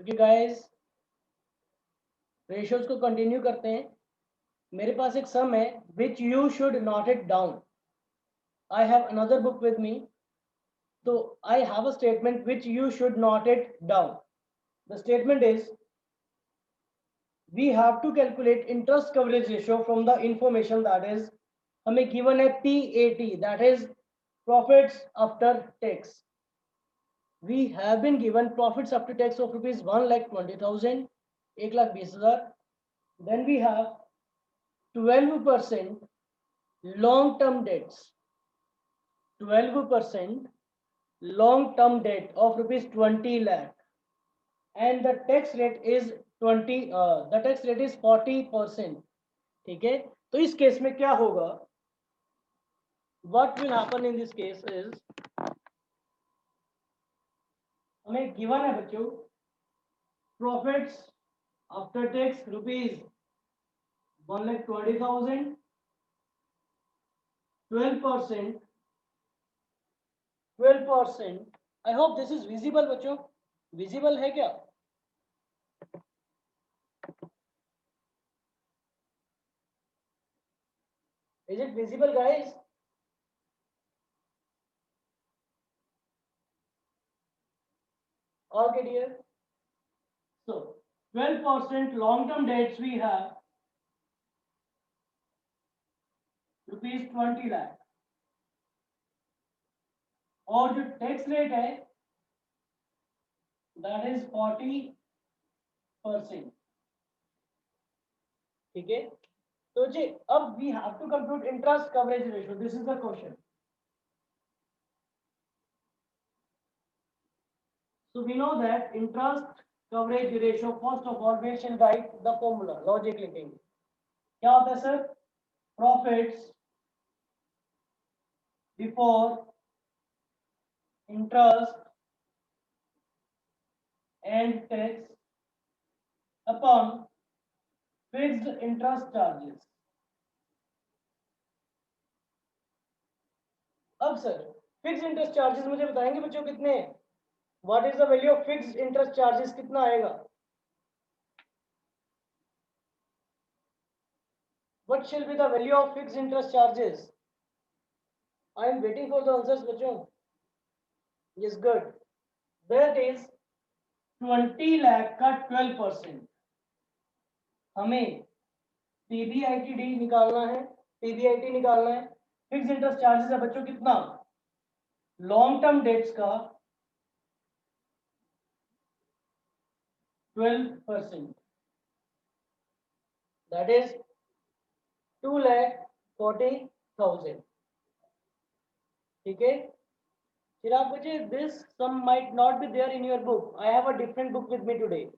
क्योंकि guys ratios को continue करते हैं। मेरे पास एक सम है which you should note it down. I have another book with me, तो I have a statement which you should note it down. The statement is we have to calculate interest coverage ratio from the information that is हमें given है PAT, that is profits after tax. We have been given profits after tax of rupees 1,20,000, 1,20,000. Then we have 12% long term debts, 12% long term debt of rupees 20 lakh, and the tax rate is 40%. ठीक है, तो इस case में क्या होगा? What will happen in this case is हमें given है बच्चों profits after tax rupees 1,20,000, 12%, 12%। I hope this is visible बच्चों, विजिबल है क्या? Is it visible guys? Okay dear, so 12% long term debts we have rupees 20 lakh, और जो tax rate है that is 40%। ठीक है, तो जी अब we have to compute interest coverage ratio. This is the question. So we know that interest coverage ratio, first of all we shall write the formula, logic लिखेंगे। क्या होता है sir? Profits before interest and tax upon fixed interest charges। अब sir fix interest charges मुझे बताएंगे बच्चों कितने हैं? What is the value of fixed interest charges, कितना आएगा? What shall be the value of fixed interest charges? I am waiting for the answers बच्चों। Yes good, that is 20 lakh का 12%। हमें पीबीआईटी निकालना है, पीबीआईटी निकालना है। फिक्स इंटरेस्ट चार्जेस है बच्चों कितना? लॉन्ग टर्म डेट्स का 12%, दैट इज 2,40,000। ठीक है, फिर आप बच्चे this sum might not be there in your book. I have a different book with me today,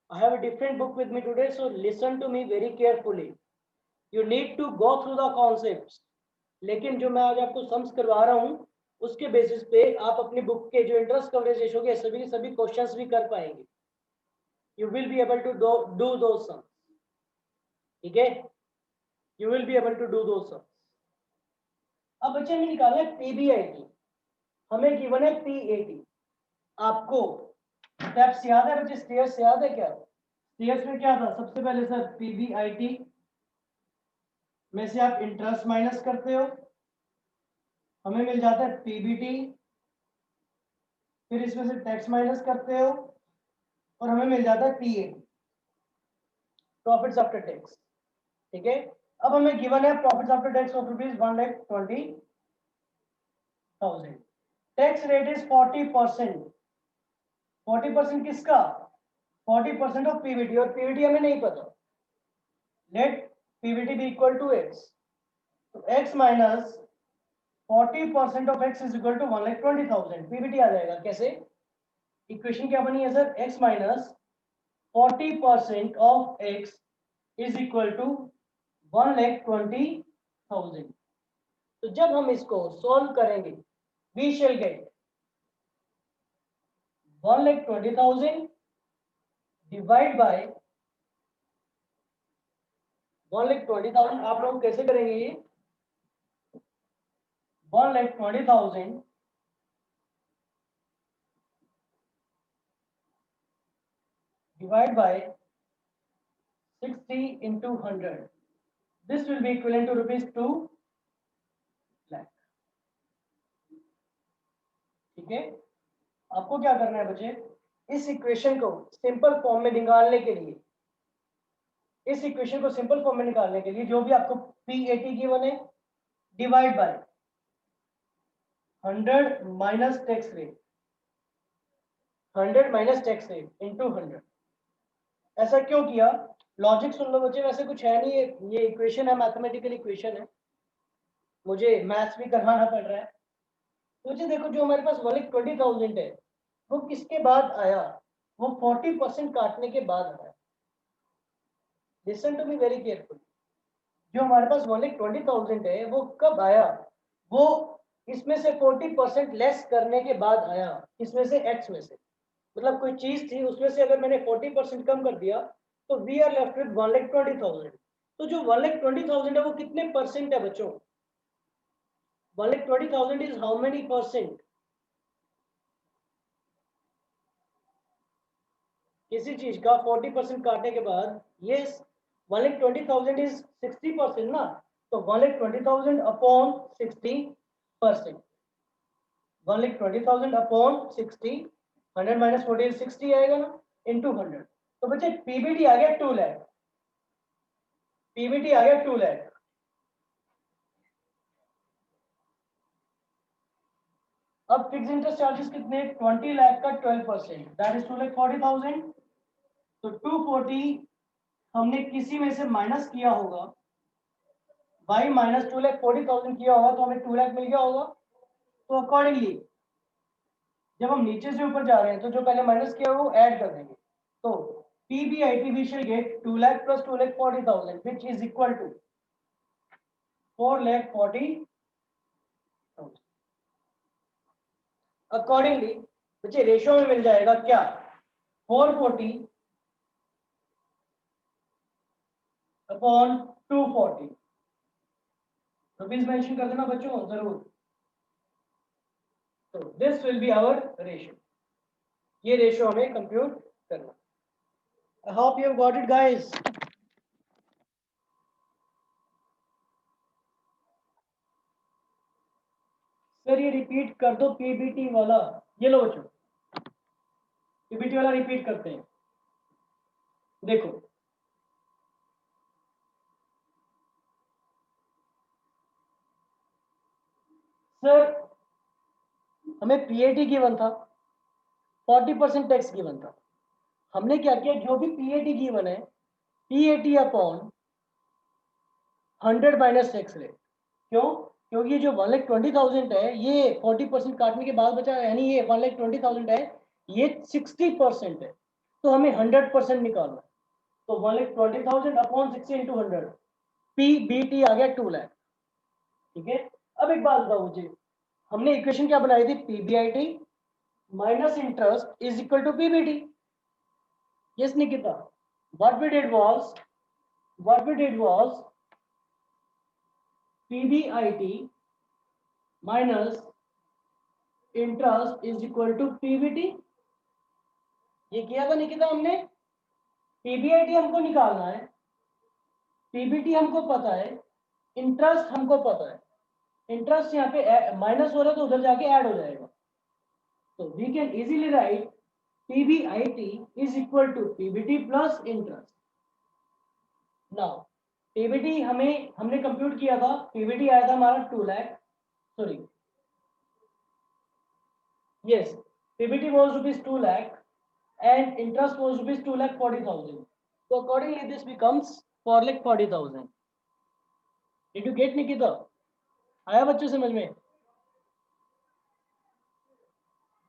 I have a different book with me today, so listen to me very carefully. You need to go through the concepts. लेकिन जो मैं आज आपको sums करवा रहा हूँ उसके basis पे आप अपनी बुक के जो इंटरेस्ट कवरेज रेशियो के सभी के सभी क्वेश्चंस भी कर पाएंगे। You will be able to do those sums. ठीक है, You will be able to do those sums. अब बच्चे हमें निकालना है पीबीआईटी, हमें गिवन है पीएटी। आपको स्टेप्स याद है बच्चे? स्टेयर्स याद है क्या? स्टेयर्स में क्या था? सबसे पहले सर पीबीआईटी में से आप इंटरेस्ट माइनस करते हो, हमें मिल जाता है पीबीटी। फिर इसमें से टैक्स माइनस करते हो और हमें मिल जाता है पीएटी, प्रॉफिट्स आफ्टर टैक्स। ठीक है, अब हमें गिवन है profits after tax of rupees 1,20,000। Tax rate is 40%। 40% किसका? 40% ऑफ पीबीटी, और पीबीटी हमें नहीं पता। Let PBT be equal to X, तो X minus 40% of x is equal to 1,20,000। PBT आ जाएगा कैसे? इक्वेशन क्या बनी है sir? x minus 40% of x is equal to 1,20,000। तो जब हम इसको सॉल्व करेंगे we shall get 1,20,000 divide by 1,20,000। आप लोग कैसे करेंगे ये? 1,20,000 divide by 60 into 100. This will be equivalent to rupees 2 lakh. ठीक है, आपको क्या करना है बच्चे, इस इक्वेशन को सिंपल फॉर्म में निकालने के लिए, इस इक्वेशन को सिंपल फॉर्म में निकालने के लिए जो भी आपको P80 गिवन है, divide by 100 minus tax rate, 100 minus tax rate into 100. ऐसा क्यों किया, लॉजिक सुन लो बच्चे, वैसे कुछ है नहीं, ये इक्वेशन है, मैथमेटिकल इक्वेशन है, मुझे मैथ्स भी करवाना पड़ रहा है. तो बच्चे देखो, जो हमारे पास 1,20,000 है वो किसके बाद आया, वो 40% काटने के बाद आया. Listen to me very careful. जो हमारे पास 1,20,000 है वो कब आया, वो इसमें से 40% लेस करने के बाद आया. इसमें से एक्स में से, मतलब कोई चीज थी उसमें से अगर मैंने 40% कम कर दिया तो वी आर लेफ्ट विद 1,20,000. तो जो 1,20,000 है वो कितने परसेंट है बच्चों, 1,20,000 इज हाउ मेनी परसेंट. किसी चीज का 40% काटने के बाद, ये 1,20,000 इज 60% ना, तो 1,20,000 अपॉन 60%, 1,20,000 अपॉन 60, 100 माइनस 40 60 आएगा ना, इनटू 100. तो बच्चे पीबीटी आ गया 2 लाख, पीबीटी आ गया 2 लाख. अब फिक्स इंटरेस्ट चार्जेस कितने, 20 लाख का 12%, दैट इज 2,40,000. तो 240 हमने किसी में से माइनस किया होगा, y माइनस 2,40,000 किया होगा तो हमें 2 लाख मिल गया होगा. तो अकॉर्डिंगली जब हम नीचे से ऊपर जा रहे हैं तो जो पहले माइनस किया वो ऐड कर देंगे. तो PBIT we shall get 2 lakh plus 2,40,000 which is equal to 4,40,000. Accordingly बच्चे रेशियो में मिल जाएगा क्या, 440 अपॉन 240. रुपीज मेंशन कर देना बच्चों जरूर. तो this will be our ratio, ये रेशियो हमें कंप्यूट करना. I hope you have got it guys. Sir ये रिपीट कर दो पीबीटी वाला, ये लो बच्चों पीबीटी वाला रिपीट करते हैं. देखो सर हमें पीएटी गिवन था, 40% टैक्स गिवन था. हमने क्या किया, जो भी पीएटी गिवन है PAT upon 100 minus tax rate. क्यों, क्योंकि जो 1,20,000 है ये 40% काटने के बाद बचा, यानी ये 1,20,000 है, ये 60% है, तो हमें 100% निकालना है. तो 1,20,000 अपॉन 60 इंटू 100, पीबीटी आ गया 2 लाख. ठीक है, अब एक बात बताओ मुझे, हमने इक्वेशन क्या बनाई थी, PBIT minus interest is equal to PBT. Yes Nikita, what we did was PBIT minus interest is equal to PBT. ये किया था निकिता हमने. PBIT हमको निकालना है, PBT हमको पता है, इंटरेस्ट हमको पता है. इंटरेस्ट यहाँ पे माइनस हो रहा है तो उधर जाके ऐड हो जाएगा. तो we can easily write PBIT is equal to PBT plus interest. Now PBT हमने कंप्यूट किया था, पीबीटी आया था हमारा 2 lakh, sorry yes, PBT was rupees 2 lakh and interest was rupees 2,40,000. तो accordingly this becomes 4,40,000. Did you get Nikita, आया बच्चों समझ में?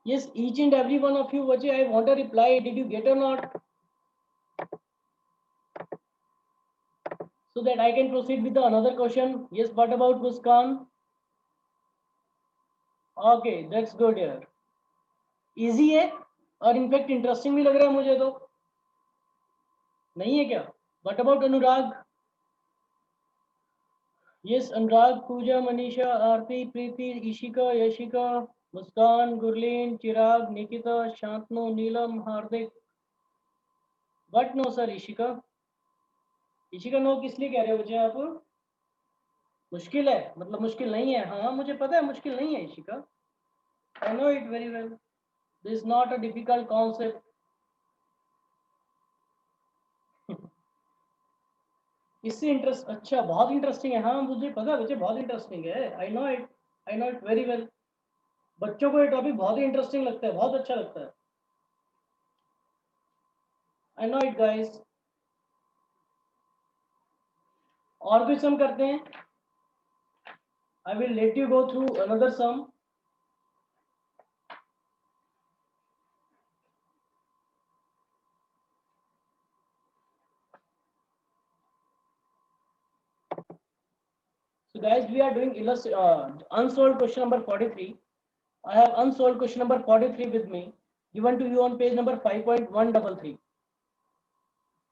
Yes, each and every one of you बच्चे, I want a reply, did you get और not, so that I can proceed with the another question. Yes, what about Muskan? Okay, that's good यार, easy है और in fact interesting भी लग रहा है मुझे. तो नहीं है क्या, what about Anurag? Yes, Anurag, Pooja, Manisha, Aarti, Preeti, Ishika, Yashika, Muskan, Gurleen, Chirag, Nikita, Shantanu, Neelam, Hardik. But no sir Ishika, Ishika no किस लिए कह रहे हो बच्चे आप? मुश्किल है मतलब मुश्किल नहीं है? हाँ मुझे पता है मुश्किल नहीं है Ishika, I know it very well, this is not a difficult concept. इससे इंटरेस्ट, अच्छा बहुत इंटरेस्टिंग है, हाँ मुझे पता है बच्चे बहुत इंटरेस्टिंग है, I know it, I know it very well. बच्चों को ये टॉपिक बहुत ही इंटरेस्टिंग लगता है, बहुत अच्छा लगता है, आई नो इट गाइस। और भी सम करते हैं, I will let you go through another sum. So guys, we are doing unsolved question number 43. I have unsolved question number 43 with me, given to you on page number 5.133.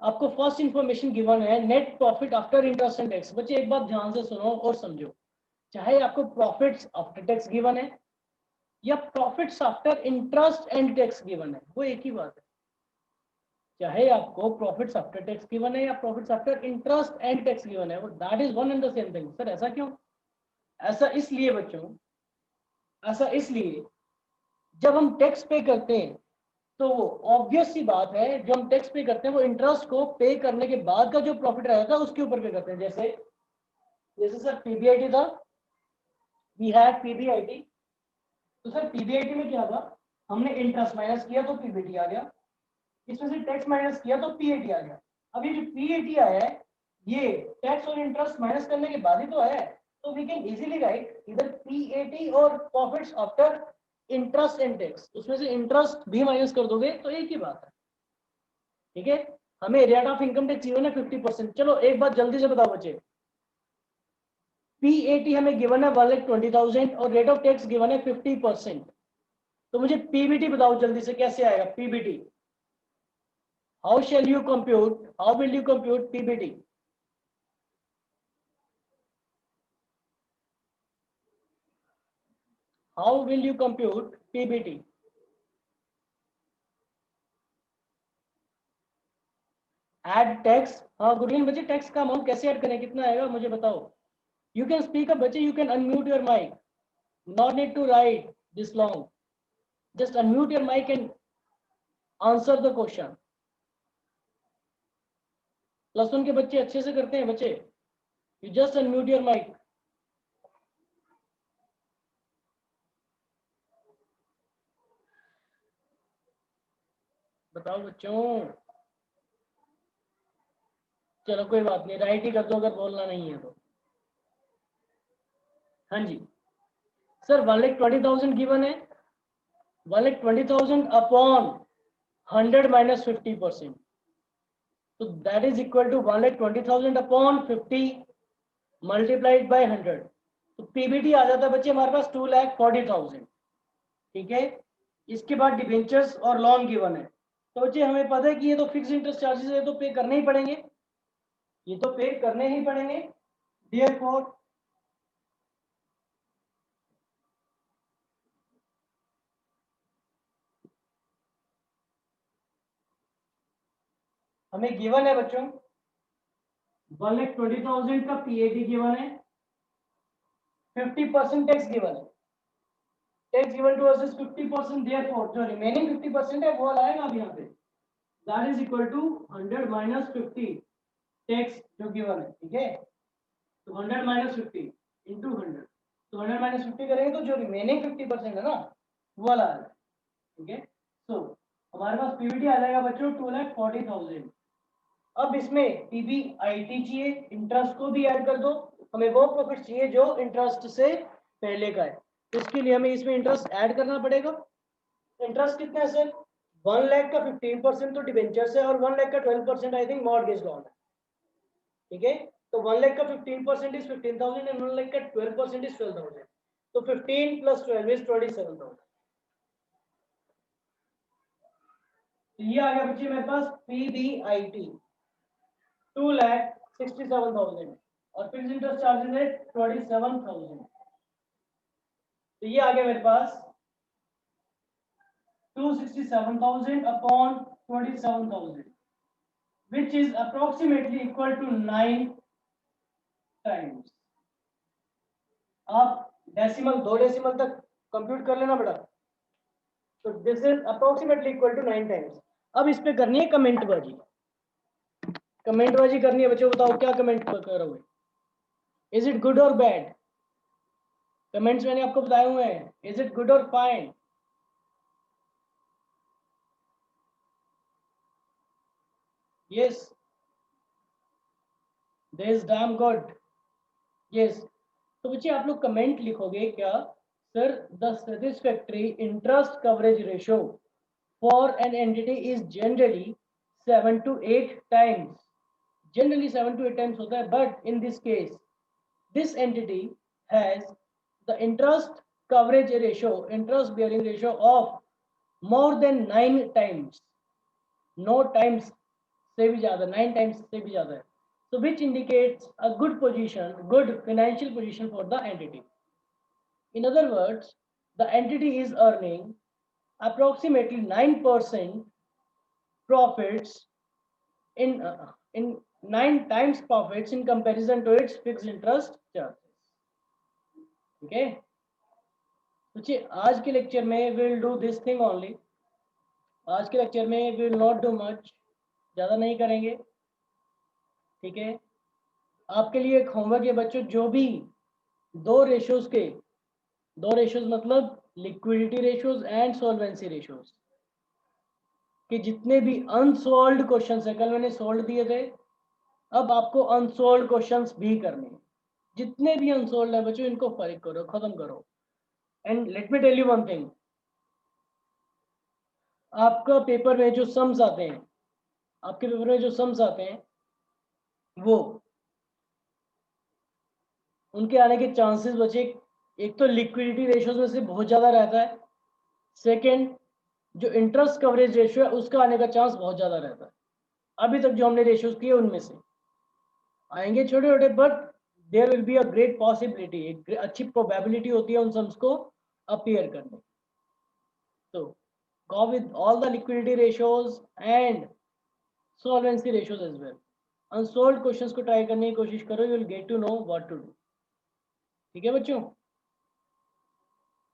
आपको first information given है net profit after interest and tax. बच्चे एक बात ध्यान से सुनो और समझो, चाहे आपको प्रॉफिट्स आफ्टर टैक्स गिवन है या profits after interest and tax given है, वो एक ही बात है। चाहे आपको प्रॉफिट्स आफ्टर टैक्स गिवन है या profits after interest and tax given है, वो that is one and the same thing. Sir ऐसा क्यों? ऐसा इसलिए बच्चों, ऐसा इसलिए जब हम टैक्स पे करते हैं तो ऑब्वियस सी बात है, जो हम टैक्स पे करते हैं वो इंटरेस्ट को पे करने के बाद का जो प्रॉफिट रहता है उसके ऊपर पे करते हैं। जैसे जैसे सर पीबीआईटी था, वी हैड पीबीआईटी, तो सर पीबीआईटी में क्या था, हमने इंटरेस्ट माइनस किया तो पीबीटी आ गया, इसमें से टैक्स माइनस किया तो पीएटी आ गया। अब ये जो पीएटी आया है ये टैक्स और इंटरेस्ट माइनस करने के बाद ही तो आया है, तो वी कैन इजीली राइट इधर पीएटी और profits after interest and tax, उसमें से इंटरेस्ट भी माइनस कर दोगे तो एक ही बात है, ठीक है। हमें rate of income tax given है 50%। चलो एक बात जल्दी से बताओ बच्चे, पीएटी हमें गिवन है 1,20,000 और रेट ऑफ टैक्स गिवन है 50%, तो मुझे पीबीटी बताओ जल्दी से कैसे आएगा PBT? How shall you compute? How will you compute PBT? How will you compute PBT? Add tax. हाँ गुडविन बच्चे, टैक्स का अमाउंट कैसे ऐड करें, कितना आएगा मुझे बताओ? You can speak up बच्चे, you can unmute your mic. Not need to write this long. Just unmute your mic and answer the question. Plus one के बच्चे अच्छे से करते हैं बच्चे, you just unmute your mic. बताओ बच्चों। चलो कोई बात नहीं, राइट ही कर दो अगर बोलना नहीं है तो। हाँ जी सर, 1,20,000 गिवन है, 1,20,000 upon 100 minus 50%, so that is equal to 1,20,000 upon 50 multiplied by 100, तो पीबीटी आ जाता है बच्चे हमारे पास 2,40,000, ठीक है। इसके बाद डिबेंचर्स और लोन गिवन है, तो बच्चे हमें पता है कि ये तो फिक्स इंटरेस्ट चार्जेस है, तो पे करने ही पड़ेंगे, ये तो पे करने ही पड़ेंगे। देयरफॉर हमें गिवन है बच्चों 1,20,000 का पीएटी गिवन है, 50% टैक्स गिवन है, tax given to us is 50%, therefore जो रिमेनिंग 50% है वो आएगा अब यहाँ पे, that is equal to 100 minus 50 tax जो गिवन है, ठीक है। तो 100 माइनस 50 इंटू 100, तो 100 माइनस 50 करेंगे तो जो रिमेनिंग 50% है ना वो वाला आ जाएगा, ठीक है। सो हमारे पास पीबीटी आ जाएगा बच्चों 2,40,000। अब इसमें पीबीआईटी चाहिए, इंटरेस्ट को भी ऐड कर दो, हमें वो प्रॉफिट चाहिए जो इंटरेस्ट से पहले का है, तो इसके लिए हमें इसमें इंटरेस्ट ऐड करना पड़ेगा। इंटरेस्ट कितना है सर? 1 लाख का 15% तो डिबेंचर है और 1 लाख का 12% आई थिंक मॉर्गेज लोन है, ठीक है। तो 1 लाख का 15% इज 15,000 एंड 1 लाख का 12% इज 12,000, तो 15 प्लस 12 इज 27,000। तो ये आ गया बच्चे मेरे पास पीबीआईटी 2,67,000 और फिक्स इंटरेस्ट चार्जेस है 27,000, तो ये आ गया मेरे पास 267,000 upon 27,000, which is approximately equal to 9 times. आप डेसिमल 2 डेसिमल तक कंप्यूट कर लेना बेटा. तो this is approximately equal to 9 times. अब इस पे करनी है कमेंट बाजी. कमेंट बाजी करनी है बच्चों. बताओ क्या कमेंट करोगे. इज इट गुड और बैड. कमेंट्स मैंने आपको बताए हुए हैं. इज इट गुड और fine. Yes. This is damn good. Yes. तो बच्चे आप लोग कमेंट लिखोगे क्या. Sir the satisfactory interest coverage ratio for an entity is generally 7 to 8 times. Generally 7 to 8 times होता है. But in this case this entity has the interest coverage ratio, interest bearing ratio of more than 9 times. No times से भी ज्यादा. 9 times से भी ज्यादा है. So which indicates a good position, good financial position for the entity. In other words, the entity is earning approximately 9% profits in 9 times profits in comparison to its fixed interest charges. ठीक है. सोचिए आज के lecture में will do this thing only. आज के lecture में will not do much. ज़्यादा नहीं करेंगे. ठीक है. आपके लिए एक होमवर्क है बच्चों. जो भी दो रेशियोज मतलब liquidity ratios and solvency ratios के जितने भी अनसॉल्व्ड क्वेश्चंस है. कल मैंने सोल्व दिए थे. अब आपको अनसोल्ड क्वेश्चंस भी करने हैं. जितने भी अनसोल्ड है बच्चों इनको फर्क करो, खत्म करो. And let me tell you one thing. आपका पेपर में जो सम्स आते हैं, आपके पेपर में जो सम्स आते हैं वो उनके आने के चांसेस बचे. एक तो लिक्विडिटी रेशियोज में से बहुत ज़्यादा रहता है. सेकंड जो इंटरेस्ट कवरेज रेशियो है उसका आने का चांस बहुत ज़्यादा रहता है. अभी तक जो हमने रेशियोज किए उनमें से आएंगे छोटे छोटे. But there will be a great possibility. एक अच्छी प्रोबेबिलिटी होती है उन सम्स को अपीयर करने. तो go with all the liquidity ratios and solvency ratios as well. Unsolved questions को try करने की कोशिश करो. You will get to know what to do. ठीक है बच्चों.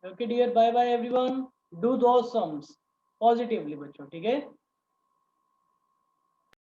Okay dear, bye bye everyone. Do those sums positively बच्चों. ठीक है.